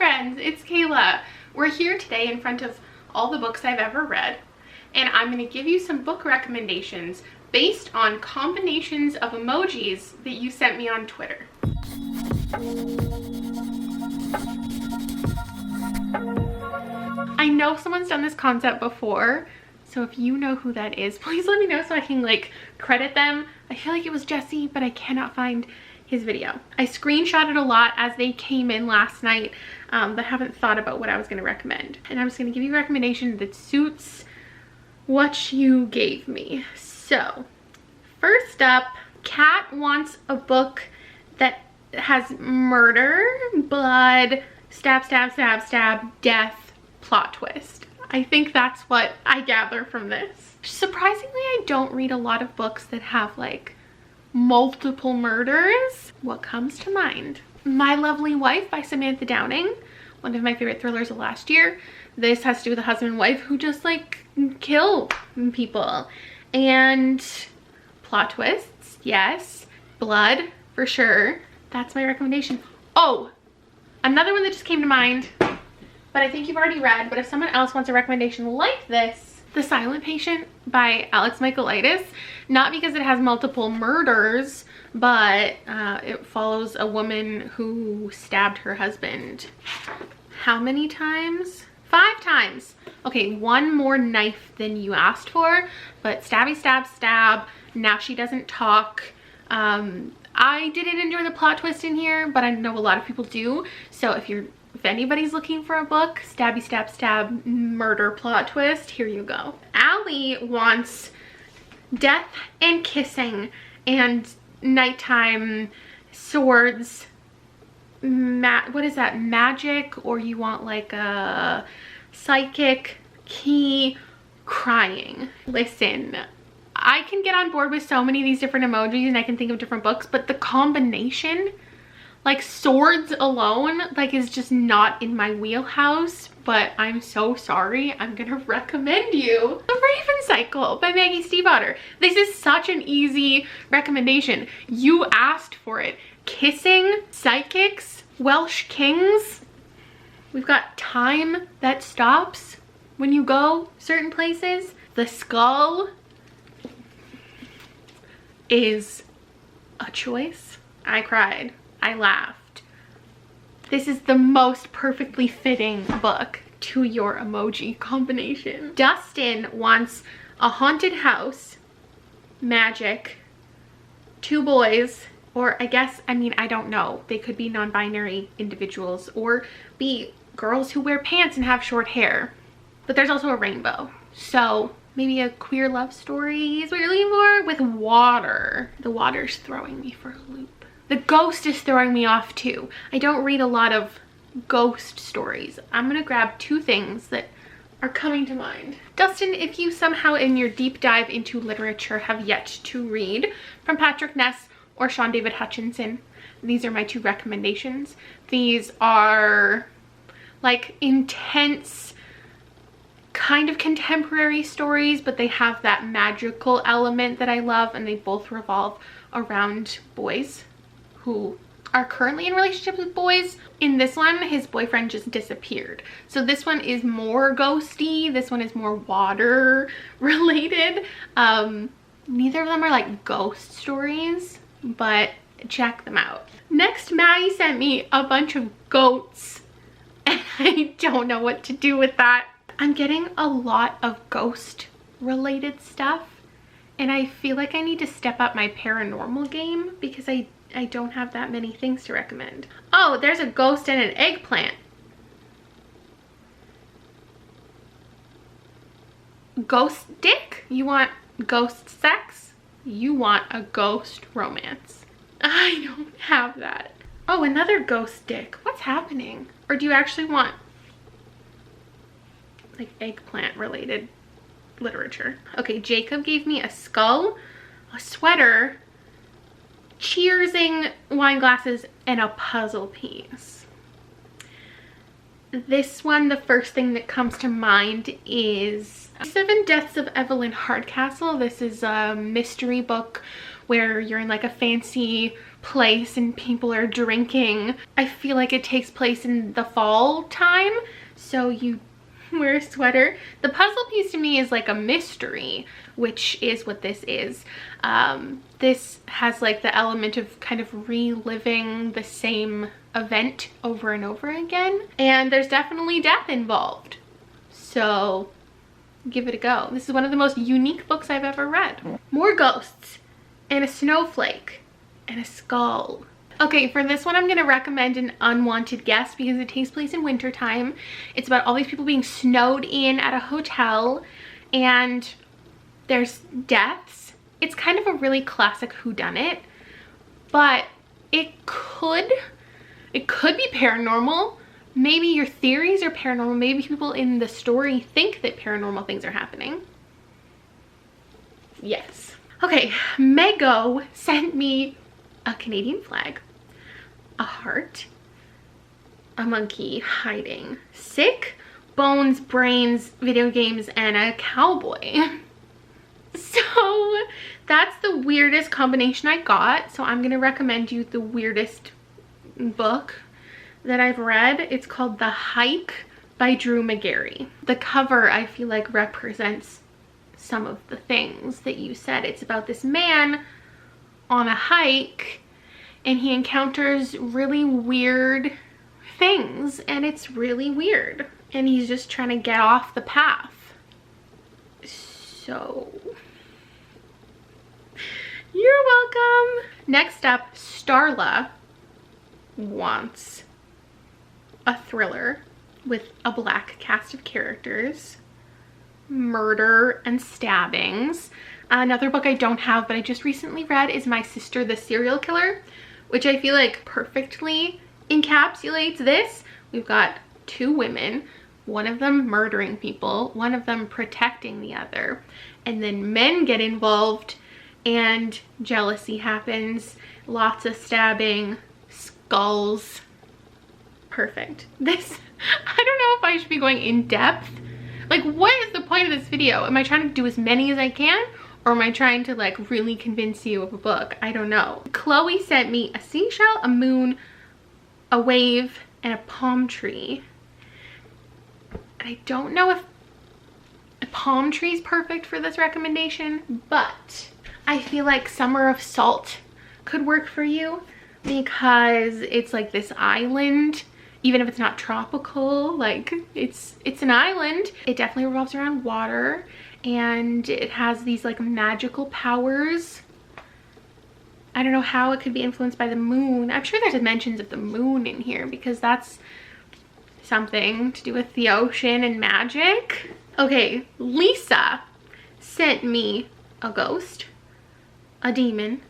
friends, it's Kayla. We're here today in front of all the books I've ever read, and I'm going to give you some book recommendations based on combinations of emojis that you sent me on Twitter. I know someone's done this concept before, so if you know who that is, please let me know so I can like credit them. I feel like it was Jesse, but I cannot find his video. I screenshotted a lot as they came in last night, but haven't thought about what I was going to recommend. And I'm just going to give you a recommendation that suits what you gave me. So, first up, Kat wants a book that has murder, blood, stab, stab, stab, stab, death, plot twist. I think that's what I gather from this. Surprisingly, I don't read a lot of books that have like multiple murders. What comes to mind? My Lovely Wife by Samantha Downing, one of my favorite thrillers of last year. This has to do with a husband and wife who just like kill people. And plot twists, yes. Blood, for sure. That's my recommendation. Oh, another one that just came to mind, but I think you've already read, but if someone else wants a recommendation like this, The Silent Patient by Alex Michaelides. Not because it has multiple murders, but it follows a woman who stabbed her husband. How many times? 5 times. Okay, one more knife than you asked for, but stabby, stab, stab. Now she doesn't talk. I didn't enjoy the plot twist in here, but I know a lot of people do. So if anybody's looking for a book, stabby, stab, stab, murder, plot twist, here you go. Allie wants death and kissing and nighttime swords, what is that, magic, or you want like a psychic key, crying. Listen, I can get on board with so many of these different emojis and I can think of different books, but the combination, like swords alone, like is just not in my wheelhouse. But I'm so sorry, I'm gonna recommend you The Raven Cycle by Maggie Stiefvater. This is such an easy recommendation. You asked for it. Kissing, psychics, Welsh kings. We've got time that stops when you go certain places. The skull is a choice. I cried. I laughed. This is the most perfectly fitting book to your emoji combination. Dustin wants a haunted house, magic, 2 boys, or I guess, I mean, I don't know. They could be non-binary individuals or be girls who wear pants and have short hair. But there's also a rainbow. So maybe a queer love story is what you're looking for with water. The water's throwing me for a loop. The ghost is throwing me off too. I don't read a lot of ghost stories. I'm gonna grab 2 things that are coming to mind. Dustin, if you somehow in your deep dive into literature have yet to read from Patrick Ness or Sean David Hutchinson, these are my 2 recommendations. These are like intense, kind of contemporary stories, but they have that magical element that I love, and they both revolve around boys who are currently in relationships with boys. In this one, his boyfriend just disappeared. So this one is more ghosty. This one is more water related. Neither of them are like ghost stories, but check them out. Next, Maddie sent me a bunch of goats, and I don't know what to do with that. I'm getting a lot of ghost related stuff, and I feel like I need to step up my paranormal game because I don't have that many things to recommend. Oh, there's a ghost and an eggplant. Ghost dick? You want ghost sex? You want a ghost romance. I don't have that. Oh, another ghost dick. What's happening? Or do you actually want like eggplant related literature? Okay, Jacob gave me a skull, a sweater, cheersing wine glasses, and a puzzle piece. This one, the first thing that comes to mind is 7 Deaths of Evelyn Hardcastle. This is a mystery book where you're in like a fancy place and people are drinking. I feel like it takes place in the fall time, so you wear a sweater. The puzzle piece to me is like a mystery, which is what this is. This has like the element of kind of reliving the same event over and over again, and there's definitely death involved, so give it a go. This is one of the most unique books I've ever read. More ghosts and a snowflake and a skull. Okay, for this one I'm gonna recommend An Unwanted Guest because it takes place in wintertime. It's about all these people being snowed in at a hotel and there's deaths. It's kind of a really classic whodunit, but it could be paranormal. Maybe your theories are paranormal. Maybe people in the story think that paranormal things are happening. Yes. Okay, Mego sent me a Canadian flag, a heart, a monkey hiding, sick, bones, brains, video games, and a cowboy. So that's the weirdest combination I got. So I'm gonna recommend you the weirdest book that I've read. It's called The Hike by Drew McGarry. The cover I feel like represents some of the things that you said. It's about this man on a hike and he encounters really weird things and it's really weird and he's just trying to get off the path. So you're welcome. Next up, Starla wants a thriller with a black cast of characters, murder and stabbings. Another book I don't have but I just recently read is My Sister the Serial Killer, which I feel like perfectly encapsulates this. We've got two women, one of them murdering people, one of them protecting the other, and then men get involved and jealousy happens, lots of stabbing, skulls. Perfect. This, I don't know if I should be going in depth. Like, what is the point of this video? Am I trying to do as many as I can? Or am I trying to like really convince you of a book? I don't know. Chloe sent me a seashell, a moon, a wave, and a palm tree. And I don't know if a palm tree is perfect for this recommendation, but I feel like Summer of Salt could work for you because it's like this island. Even if it's not tropical, like it's an island. It definitely revolves around water and it has these like magical powers. I don't know how it could be influenced by the moon. I'm sure there's mentions of the moon in here because that's something to do with the ocean and magic. Okay, Lisa sent me a ghost, a demon,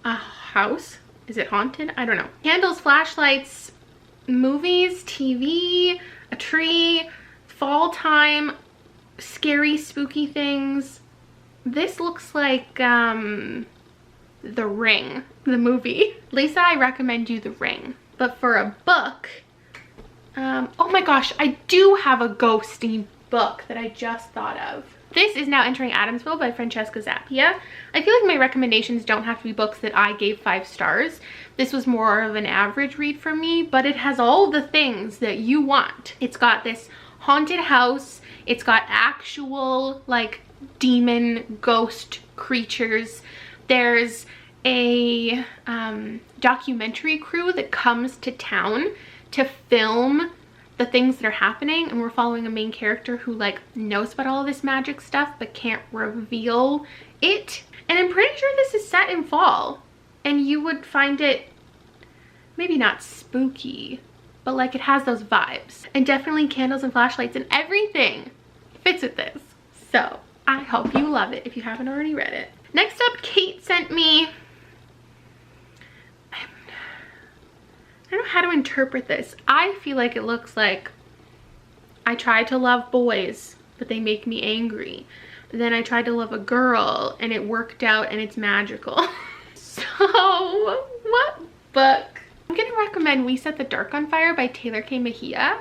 a house. Is it haunted? I don't know. Candles, flashlights, movies, TV, a tree, fall time, scary spooky things. This looks like The Ring, the movie. Lisa, I recommend you The Ring. But for a book, oh my gosh, I do have a ghosty book that I just thought of. This is Now Entering Adamsville by Francesca Zappia. I feel like my recommendations don't have to be books that I gave 5 stars. This was more of an average read for me, but it has all the things that you want. It's got this haunted house. It's got actual like demon ghost creatures. There's a documentary crew that comes to town to film the things that are happening, and we're following a main character who like knows about all of this magic stuff but can't reveal it. And I'm pretty sure this is set in fall and you would find it maybe not spooky, but like it has those vibes. And definitely candles and flashlights and everything fits with this. So I hope you love it if you haven't already read it. Next up, Kate sent me, I don't know how to interpret this. I feel like it looks like I tried to love boys, but they make me angry. Then I tried to love a girl and it worked out and it's magical. So what book? I'm gonna recommend We Set the Dark on Fire by Taylor K. Mejia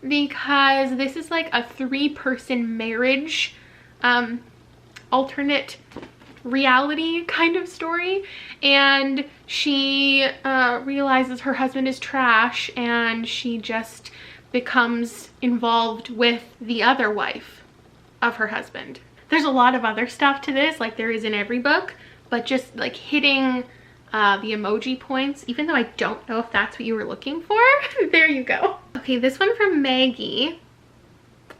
because this is like a 3-person marriage alternate reality kind of story, and she realizes her husband is trash, and she just becomes involved with the other wife of her husband. There's a lot of other stuff to this, like there is in every book, but just like hitting the emoji points, even though I don't know if that's what you were looking for. There you go. Okay, this one from Maggie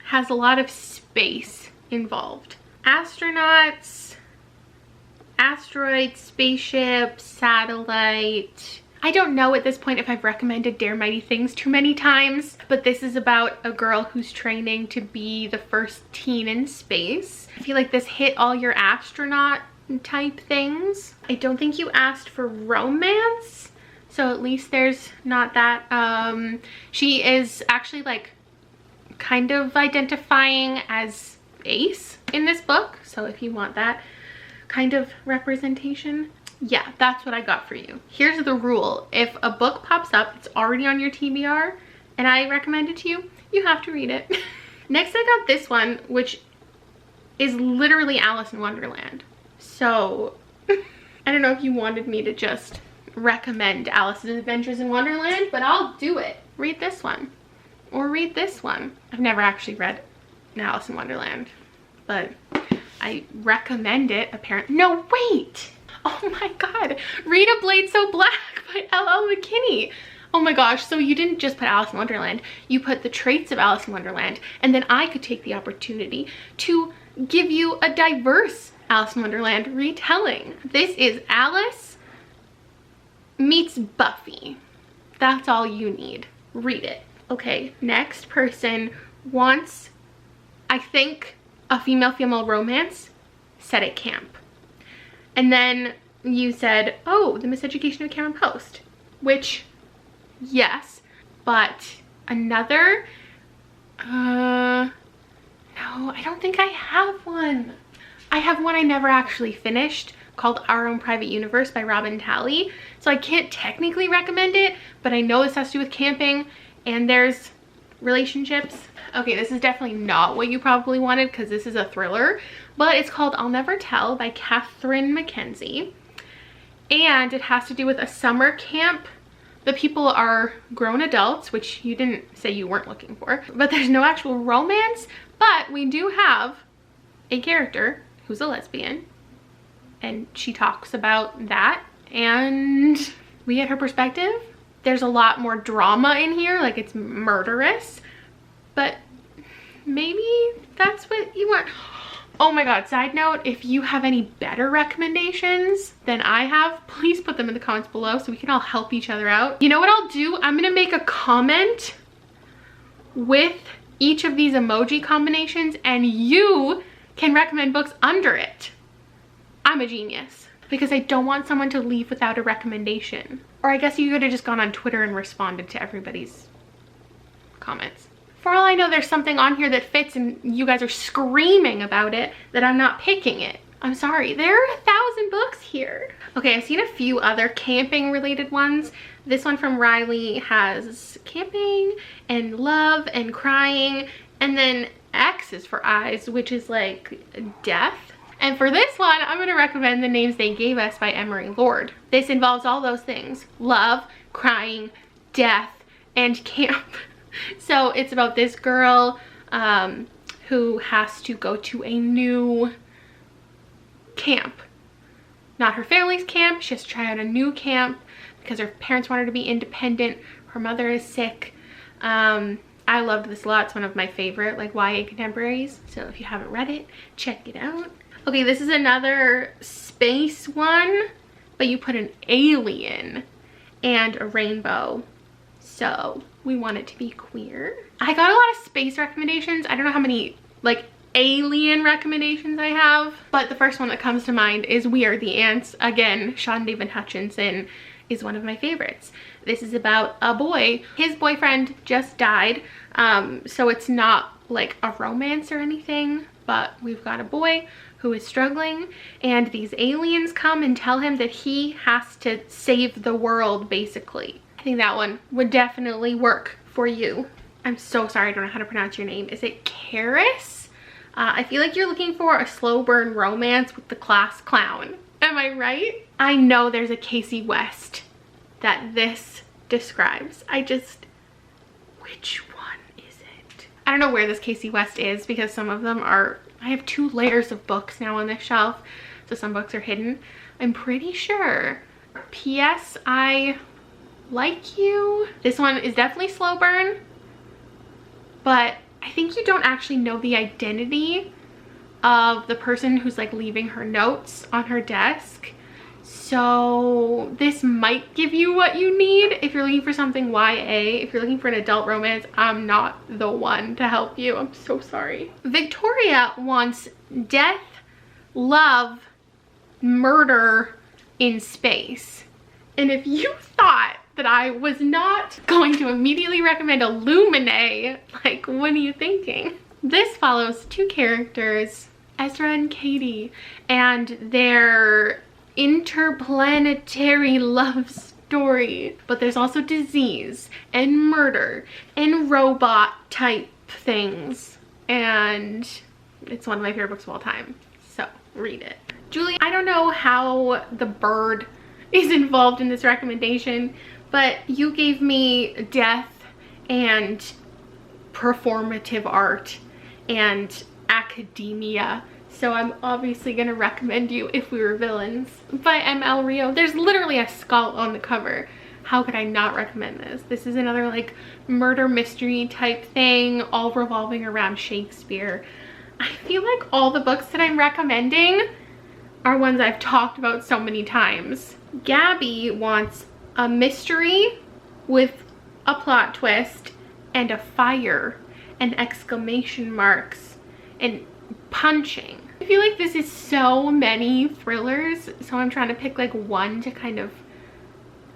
has a lot of space involved. Astronauts, asteroids, spaceship, satellite. I don't know at this point if I've recommended Dare Mighty Things too many times, but this is about a girl who's training to be the first teen in space. I feel like this hit all your astronaut type things. I don't think you asked for romance, so at least there's not that. She is actually like kind of identifying as ace in this book, so if you want that kind of representation, yeah, that's what I got for you. Here's the rule: if a book pops up, it's already on your TBR, and I recommend it to you, you have to read it. Next, I got this one, which is literally Alice in Wonderland. So, I don't know if you wanted me to just recommend Alice's Adventures in Wonderland, but I'll do it. Read this one, or read this one. I've never actually read an Alice in Wonderland, but I recommend it, apparently. No, wait! Oh my god, read A Blade So Black by L.L. McKinney. Oh my gosh, so you didn't just put Alice in Wonderland, you put the traits of Alice in Wonderland, and then I could take the opportunity to give you a diverse Alice in Wonderland retelling. This is Alice meets Buffy. That's all you need. Read it. Okay, next person wants, I think, a female-female romance set at camp. And then you said, oh, the Miseducation of Cameron Post, which, yes, but another, no, I don't think I have one. I have one I never actually finished called Our Own Private Universe by Robin Talley. So I can't technically recommend it, but I know this has to do with camping and there's relationships. Okay, this is definitely not what you probably wanted because this is a thriller, but it's called I'll Never Tell by Catherine Mackenzie. And it has to do with a summer camp. The people are grown adults, which you didn't say you weren't looking for, but there's no actual romance, but we do have a character who's a lesbian, and she talks about that, and we get her perspective. There's a lot more drama in here, like it's murderous, but maybe that's what you want. Oh my god, side note, if you have any better recommendations than I have, please put them in the comments below so we can all help each other out. You know what I'll do? I'm gonna make a comment with each of these emoji combinations and you can recommend books under it. I'm a genius because I don't want someone to leave without a recommendation. Or I guess you could have just gone on Twitter and responded to everybody's comments. For all I know, there's something on here that fits and you guys are screaming about it that I'm not picking it. I'm sorry, there are 1,000 books here. Okay, I've seen a few other camping related ones. This one from Riley has camping and love and crying, and then X is for eyes, which is like death. And for this one, I'm gonna recommend The Names They Gave Us by Emery Lord. This involves all those things: love, crying, death, and camp. So it's about this girl who has to go to a new camp. Not her family's camp, she has to try out a new camp because her parents want her to be independent. Her mother is sick. I loved this a lot. It's one of my favorite like YA contemporaries. So if you haven't read it, check it out. Okay, this is another space one, but you put an alien and a rainbow. So we want it to be queer. I got a lot of space recommendations. I don't know how many like alien recommendations I have, but the first one that comes to mind is We Are the Ants. Again, Sean David Hutchinson is one of my favorites. This is about a boy. His boyfriend just died, so it's not like a romance or anything, but we've got a boy who is struggling and these aliens come and tell him that he has to save the world, basically. I think that one would definitely work for you. I'm so sorry, I don't know how to pronounce your name. Is it Karis? I feel like you're looking for a slow burn romance with the class clown. Am I right? I know there's a Casey West that this describes. Which one is it? I don't know where this Casey West is because some of them are, I have 2 layers of books now on this shelf, so some books are hidden. I'm pretty sure. P.S. I like you. This one is definitely slow burn, but I think you don't actually know the identity of the person who's like leaving her notes on her desk. So this might give you what you need if you're looking for something YA. If you're looking for an adult romance, I'm not the one to help you. I'm so sorry. Victoria wants death, love, murder in space. And if you thought that I was not going to immediately recommend Illuminae, like, what are you thinking? This follows 2 characters, Ezra and Katie, and their interplanetary love story. But there's also disease and murder and robot type things, and it's one of my favorite books of all time, so read it. Julie, I don't know how the bird is involved in this recommendation, but you gave me death and performative art and academia, so I'm obviously gonna recommend you If We Were Villains by M.L. Rio. There's literally a skull on the cover. How could I not recommend this? This is another like murder mystery type thing, all revolving around Shakespeare. I feel like all the books that I'm recommending are ones I've talked about so many times. Gabby wants a mystery with a plot twist and a fire and exclamation marks and punching. I feel like this is so many thrillers, so I'm trying to pick like one to kind of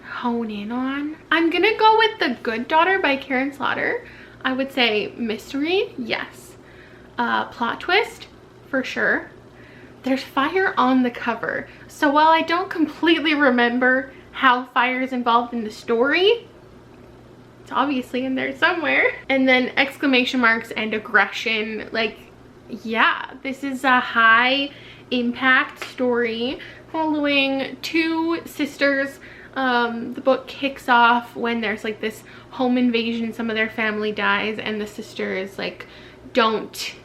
hone in on. I'm gonna go with The Good Daughter by Karen Slaughter. I would say mystery, yes. Plot twist, for sure. There's fire on the cover, so while I don't completely remember how fire is involved in the story, it's obviously in there somewhere. And then exclamation marks and aggression, like, yeah, this is a high impact story following 2 sisters. The book kicks off when there's like this home invasion, some of their family dies, and the sisters like don't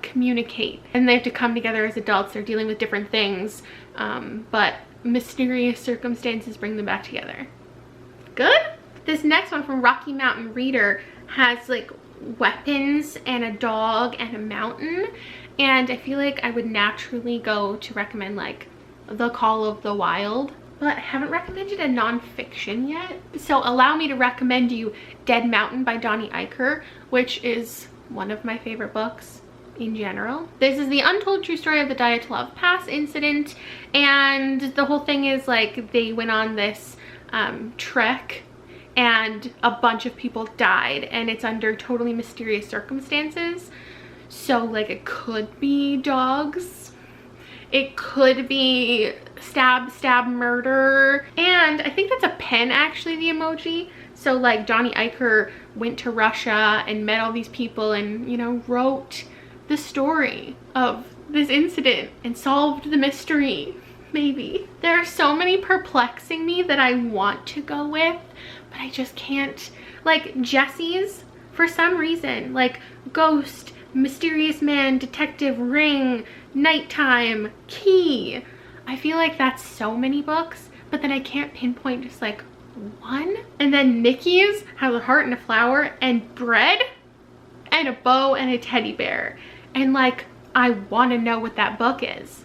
communicate, and they have to come together as adults. They're dealing with different things, but mysterious circumstances bring them back together. Good? This next one from Rocky Mountain Reader has like weapons and a dog and a mountain, and I feel like I would naturally go to recommend like The Call of the Wild, but I haven't recommended a nonfiction yet. So allow me to recommend you Dead Mountain by Donnie Eicher, which is one of my favorite books in general. This is the untold true story of the Dyatlov Pass incident, and the whole thing is like they went on this trek and a bunch of people died, and it's under totally mysterious circumstances. So like it could be dogs, it could be stab murder, and I think that's a pen actually, the emoji. So like Donnie Eicher went to Russia and met all these people and, you know, wrote the story of this incident and solved the mystery, maybe. There are so many perplexing me that I want to go with, but I just can't. Like Jesse's, for some reason, like Ghost, Mysterious Man, Detective, Ring, Nighttime, Key. I feel like that's so many books, but then I can't pinpoint just like one. And then Nikki's has a heart and a flower and bread and a bow and a teddy bear. And like, I want to know what that book is.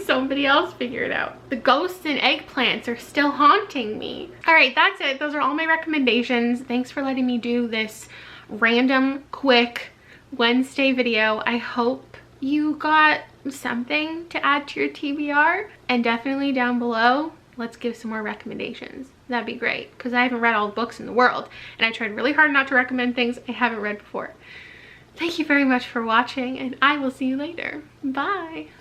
Somebody else figure it out. The ghosts and eggplants are still haunting me. All right, that's it. Those are all my recommendations. Thanks for letting me do this random, quick Wednesday video. I hope you got something to add to your TBR, and definitely down below, let's give some more recommendations. That'd be great, because I haven't read all the books in the world, and I tried really hard not to recommend things I haven't read before. Thank you very much for watching, and I will see you later. Bye.